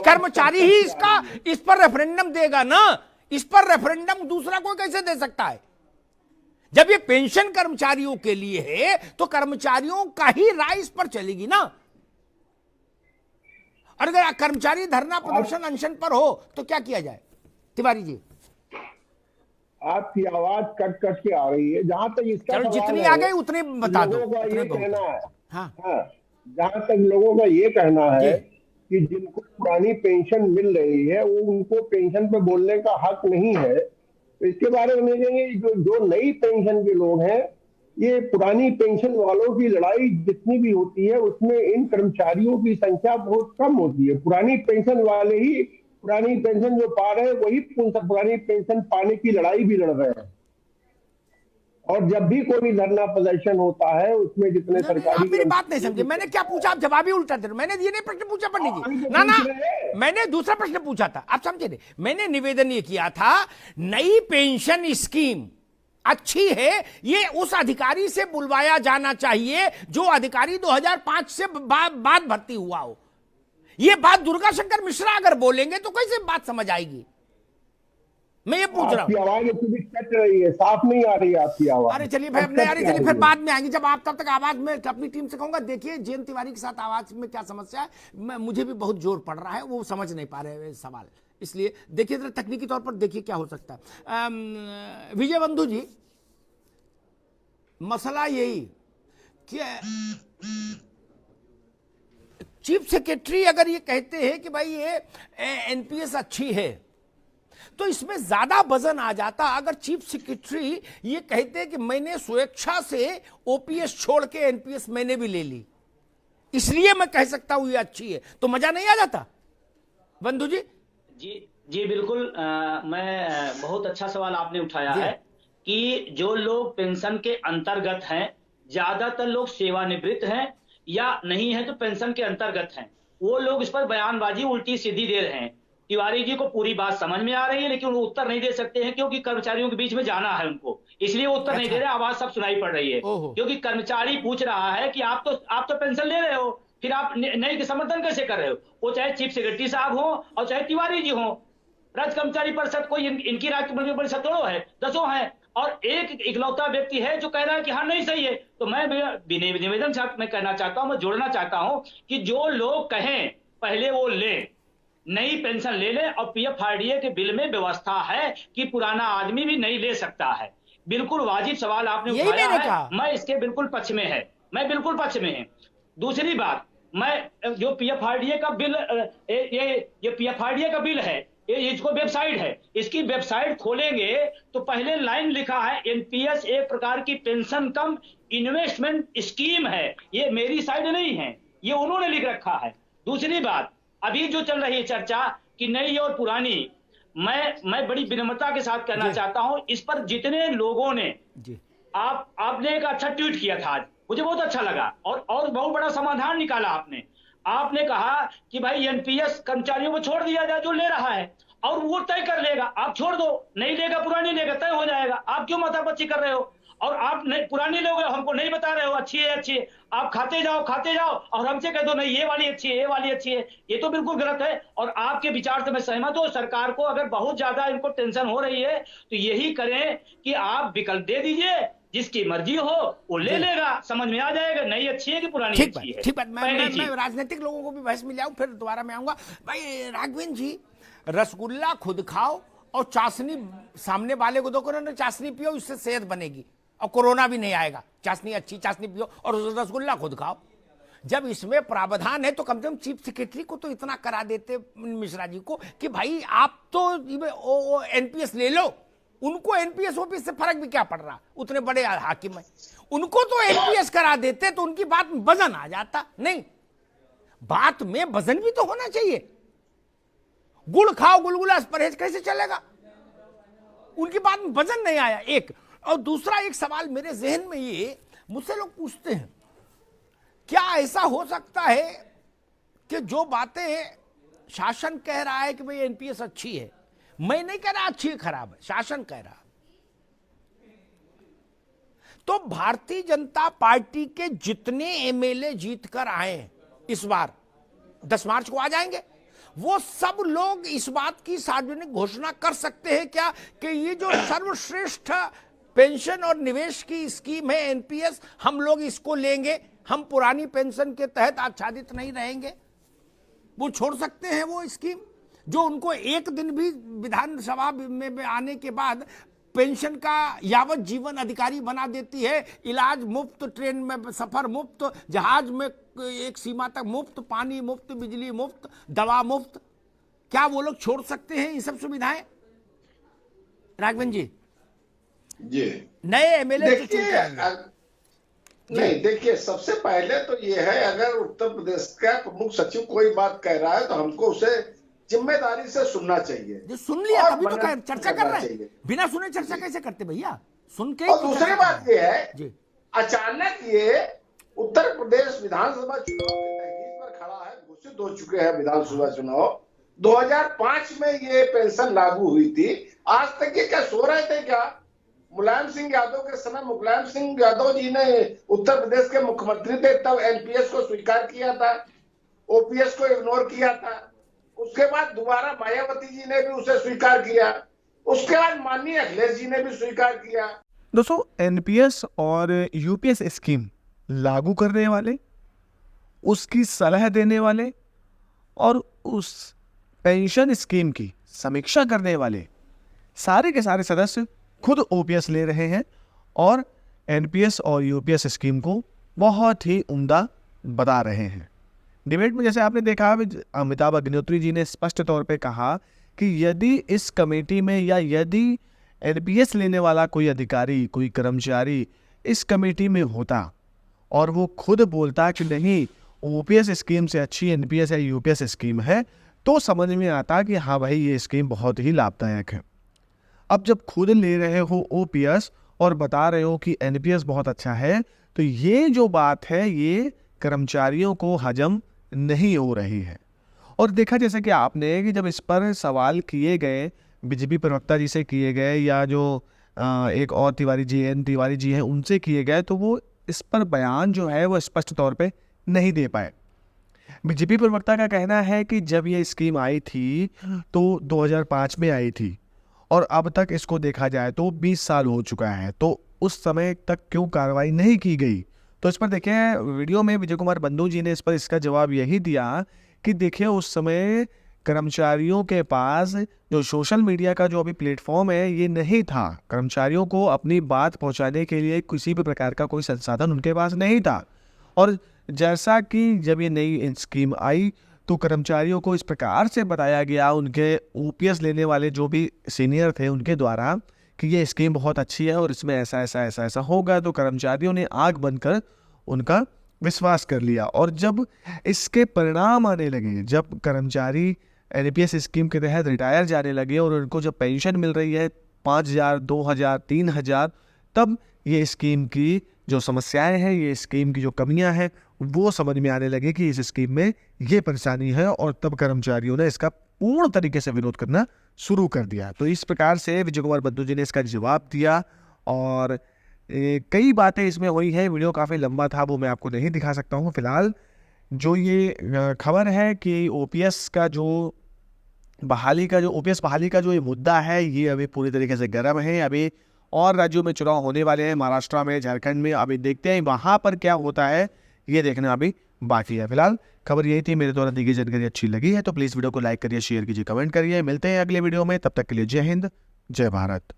कर्मचारी ही इस पर रेफरेंडम देगा ना। इस पर रेफरेंडम दूसरा कोई कैसे दे सकता है? जब ये पेंशन कर्मचारियों के लिए है तो कर्मचारियों का ही राय इस पर चलेगी ना। और अगर कर्मचारी धरना प्रदर्शन अनशन पर हो तो क्या किया जाए? तिवारी जी, आपकी आवाज कट कट के आ रही है। जहां तक इसका चलो जितनी आ गई उतनी बता दो। लोगों का ये कहना है, हाँ जहां तक लोगों का ये कहना है जी। कि जिनको पुरानी पेंशन मिल रही है वो उनको पेंशन पे बोलने का हक नहीं है। तो इसके बारे में देखेंगे जो नई पेंशन के लोग हैं, ये पुरानी पेंशन वालों की लड़ाई जितनी भी होती है उसमें इन कर्मचारियों की संख्या बहुत कम होती है। पुरानी पेंशन वाले ही पुरानी पेंशन जो पा रहे हैं वही पुरानी पेंशन पाने की लड़ाई भी लड़ रहे हैं। और जब भी कोई धरना प्रदर्शन होता है उसमें जितने सरकारी, आप मेरी बात नहीं समझे। मैंने क्या पूछा? आप जवाब ही उल्टा दे रहे हो। मैंने ये नहीं प्रश्न पूछा पंडित जी, ना ना, मैंने दूसरा प्रश्न पूछा था, आप समझे नहीं। मैंने निवेदन ये किया था, नई पेंशन स्कीम अच्छी है, ये उस अधिकारी से बुलवाया जाना चाहिए जो अधिकारी 2005 से बाद भर्ती हुआ हो। ये बात दुर्गा शंकर मिश्रा अगर बोलेंगे तो कैसे बात समझ आएगी? मैं ये पूछ रहा हूं। आवाज कट रही है, साफ नहीं आ रही है आपकी आवाज। अरे चलिए भाई, अपने यार चलिए फिर बाद में आएंगे जब आप, तब तक आवाज में अपनी टीम से कहूंगा। देखिए जयंत तिवारी के साथ आवाज में क्या समस्या है, मुझे भी बहुत जोर पड़ रहा है, वो समझ नहीं पा रहे सवाल, इसलिए देखिए जरा तकनीकी तौर पर देखिए क्या हो सकता है। विजय बंधु जी, मसला यही कि चीफ सेक्रेटरी अगर ये कहते हैं कि भाई ये एनपीएस अच्छी है तो इसमें ज्यादा वजन आ जाता अगर चीफ सेक्रेटरी ये कहते कि मैंने स्वेच्छा से ओपीएस छोड़ के एनपीएस मैंने भी ले ली, इसलिए मैं कह सकता हूं ये अच्छी है, तो मजा नहीं आ जाता? बंधु जी जी बिल्कुल। मैं बहुत अच्छा सवाल आपने उठाया है कि जो लोग पेंशन के अंतर्गत हैं, ज्यादातर लोग सेवानिवृत्त हैं या नहीं है तो पेंशन के अंतर्गत हैं, वो लोग इस पर बयानबाजी उल्टी सीधी दे रहे हैं। तिवारी जी को पूरी बात समझ में आ रही है लेकिन वो उत्तर नहीं दे सकते हैं क्योंकि कर्मचारियों के बीच में जाना है उनको, इसलिए वो उत्तर नहीं दे रहे। आवाज सब सुनाई पड़ रही है क्योंकि कर्मचारी पूछ रहा है कि आप तो पेंशन ले रहे हो, फिर आप नई के समर्थन कैसे कर रहे हो? वो चाहे चीफ सेक्रेटरी साहब हो और चाहे तिवारी जी हो। राज्य कर्मचारी परिषद कोई इनकी राज्य परिषद थोड़ो है, 10 है, और एक इकलौता व्यक्ति है जो कह रहा है कि हाँ नहीं सही है। तो मैं निवेदन मैं कहना चाहता हूं, मैं जोड़ना चाहता हूं कि जो लोग कहें पहले वो ले, नई पेंशन ले ले, और पीएफआरडीए के बिल में व्यवस्था है कि पुराना आदमी भी नहीं ले सकता है। बिल्कुल वाजिब सवाल आपने उठाया है, मैं इसके बिल्कुल पक्ष में है, मैं बिल्कुल पक्ष में है। दूसरी बात, मैं जो पीएफआरडीए का बिल, ये पीएफआरडीए का बिल है, इसको वेबसाइट है, इसकी वेबसाइट खोलेंगे तो पहले लाइन लिखा है एनपीएस एक प्रकार की पेंशन कम इन्वेस्टमेंट स्कीम है। ये मेरी साइड नहीं है, ये उन्होंने लिख रखा है। दूसरी बात, अभी जो चल रही है चर्चा कि नई और पुरानी, मैं बड़ी विनम्रता के साथ कहना चाहता हूं, इस पर जितने लोगों ने आपने एक अच्छा ट्वीट किया था आज, मुझे बहुत अच्छा लगा, और बहुत बड़ा समाधान निकाला आपने कहा कि भाई एनपीएस कर्मचारियों को छोड़ दिया जाए जो ले रहा है, और वो तय कर लेगा, आप छोड़ दो, नहीं लेगा पुरानी लेगा, तय हो जाएगा, आप क्यों माथापच्ची कर रहे हो? और आप पुरानी लोगे, हमको नहीं बता रहे हो अच्छी है अच्छी है, आप खाते जाओ और हमसे कह दो नहीं ये वाली अच्छी है, ये वाली अच्छी है, ये तो बिल्कुल गलत है। और आपके विचार से मैं सहमत हूं। सरकार को अगर बहुत ज्यादा इनको टेंशन हो रही है तो यही करें कि आप विकल्प दे दीजिए, जिसकी मर्जी हो वो ले लेगा, समझ में आ जाएगा नई अच्छी है कि पुरानी अच्छी है। ठीक बात। मैं राजनीतिक लोगों को भी बहस में लाऊं, फिर दोबारा मैं आऊंगा। भाई राघवेंद्र जी, रसगुल्ला खुद खाओ और चाशनी सामने वाले को दो, चाशनी पियो, इससे सेहत बनेगी और कोरोना भी नहीं आएगा। चाशनी अच्छी चाशनी पियो और रसगुल्ला खुद खाओ। जब इसमें प्रावधान है तो कम से कम चीफ सेक्रेटरी को तो इतना करा देते मिश्रा जी को कि भाई आप तो एनपीएस ले लो, उनको एनपीएस ओपीएस से फर्क भी क्या पड़ रहा, उतने बड़े हाकिम है, उनको तो एनपीएस करा देते तो उनकी बात में वजन आ जाता। नहीं, बात में वजन भी तो होना चाहिए। गुड़ खाओ गुलगुला परहेज कैसे चलेगा? उनकी बात में वजन नहीं आया, एक। और दूसरा एक सवाल मेरे जहन में ये, मुझसे लोग पूछते हैं क्या ऐसा हो सकता है कि जो बातें शासन कह रहा है कि भाई एनपीएस अच्छी है, मैं नहीं कह रहा अच्छी है खराब है, शासन कह रहा, तो भारतीय जनता पार्टी के जितने एमएलए जीत कर आए इस बार 10 मार्च को आ जाएंगे, वो सब लोग इस बात की सार्वजनिक घोषणा कर सकते हैं क्या कि ये जो सर्वश्रेष्ठ पेंशन और निवेश की स्कीम है एनपीएस, हम लोग इसको लेंगे, हम पुरानी पेंशन के तहत आच्छादित नहीं रहेंगे? वो छोड़ सकते हैं वो स्कीम जो उनको एक दिन भी विधानसभा में आने के बाद पेंशन का यावत जीवन अधिकारी बना देती है, इलाज मुफ्त, ट्रेन में सफर मुफ्त, जहाज में एक सीमा तक मुफ्त, पानी मुफ्त, बिजली मुफ्त, दवा मुफ्त। क्या वो लोग छोड़ सकते हैं ये सब सुविधाएं? राघवन जी नए एमएलए नहीं, देखिए, सबसे पहले तो ये है, अगर उत्तर प्रदेश का प्रमुख सचिव कोई बात कह रहा है तो हमको उसे जिम्मेदारी से सुनना चाहिए। जो सुन लिया तभी तो चर्चा कर रहे हैं, बिना सुने चर्चा कैसे करते भैया? सुन के। और दूसरी बात ये है, अचानक ये उत्तर प्रदेश विधानसभा चुनाव के तहकीक पर खड़ा है, घोषित हो चुके हैं विधानसभा चुनाव। 2005 में ये पेंशन लागू हुई थी, आज तक ये क्या सो रहे थे क्या? मुलायम सिंह यादव के समय मुलायम सिंह यादव जी ने उत्तर प्रदेश के मुख्यमंत्री थे, तब एनपीएस को स्वीकार किया था, ओपीएस को इग्नोर किया था। उसके बाद दोबारा मायावती जी ने भी उसे स्वीकार किया, उसके बाद माननीय अखिलेश जी ने भी स्वीकार किया। दोस्तों, एनपीएस और यूपीएस स्कीम लागू करने वाले, उसकी सलाह देने वाले और उस पेंशन स्कीम की समीक्षा करने वाले सारे के सारे सदस्य खुद ओपीएस ले रहे हैं और एनपीएस और यूपीएस स्कीम को बहुत ही उम्दा बता रहे हैं। डिबेट में जैसे आपने देखा, अमिताभ अग्निहोत्री जी ने स्पष्ट तौर पे कहा कि यदि इस कमेटी में या यदि एनपीएस लेने वाला कोई अधिकारी, कोई कर्मचारी इस कमेटी में होता और वो खुद बोलता कि नहीं, ओपीएस स्कीम से अच्छी एनपीएस या यूपीएस स्कीम है, तो समझ में आता कि हाँ भाई, ये स्कीम बहुत ही लाभदायक है। अब जब खुद ले रहे हो ओपीएस और बता रहे हो कि एनपीएस बहुत अच्छा है, तो ये जो बात है ये कर्मचारियों को हजम नहीं हो रही है। और देखा जैसे कि आपने कि जब इस पर सवाल किए गए, बीजेपी प्रवक्ता जी से किए गए या जो एक और तिवारी जी, एन तिवारी जी हैं, उनसे किए गए, तो वो इस पर बयान जो है वो स्पष्ट तौर पे नहीं दे पाए। बीजेपी प्रवक्ता का कहना है कि जब ये स्कीम आई थी तो 2005 में आई थी और अब तक इसको देखा जाए तो 20 साल हो चुका है, तो उस समय तक क्यों कार्रवाई नहीं की गई? तो इस पर देखिए, वीडियो में विजय कुमार बंधु जी ने इस पर इसका जवाब यही दिया कि देखिए, उस समय कर्मचारियों के पास जो सोशल मीडिया का जो अभी प्लेटफॉर्म है ये नहीं था। कर्मचारियों को अपनी बात पहुंचाने के लिए किसी भी प्रकार का कोई संसाधन उनके पास नहीं था। और जैसा कि जब ये नई स्कीम आई तो कर्मचारियों को इस प्रकार से बताया गया, उनके ओपीएस लेने वाले जो भी सीनियर थे उनके द्वारा, कि ये स्कीम बहुत अच्छी है और इसमें ऐसा ऐसा ऐसा ऐसा होगा, तो कर्मचारियों ने आंख बंद कर उनका विश्वास कर लिया। और जब इसके परिणाम आने लगे, जब कर्मचारी एनपीएस स्कीम के तहत रिटायर जाने लगे और उनको जब पेंशन मिल रही है 5,000, 2,000, 3,000, तब ये स्कीम की जो समस्याएं हैं, ये स्कीम की जो कमियां हैं, वो समझ में आने लगे कि इस स्कीम में ये परेशानी है, और तब कर्मचारियों ने इसका पूर्ण तरीके से विरोध करना शुरू कर दिया। तो इस प्रकार से विजय कुमार बंधु जी ने इसका जवाब दिया और कई बातें इसमें हुई है। वीडियो काफ़ी लंबा था, वो मैं आपको नहीं दिखा सकता हूँ। फिलहाल जो ये खबर है कि ओपीएस का जो बहाली का जो ये मुद्दा है, ये अभी पूरी तरीके से गर्म है। अभी और राज्यों में चुनाव होने वाले हैं, महाराष्ट्र में, झारखंड में। अभी देखते हैं वहाँ पर क्या होता है, ये देखना अभी बाकी है। फिलहाल खबर यही थी, मेरे द्वारा दी गई जानकारी अच्छी लगी है तो प्लीज़ वीडियो को लाइक करिए, शेयर कीजिए, कमेंट करिए। मिलते हैं अगले वीडियो में, तब तक के लिए जय हिंद, जय भारत।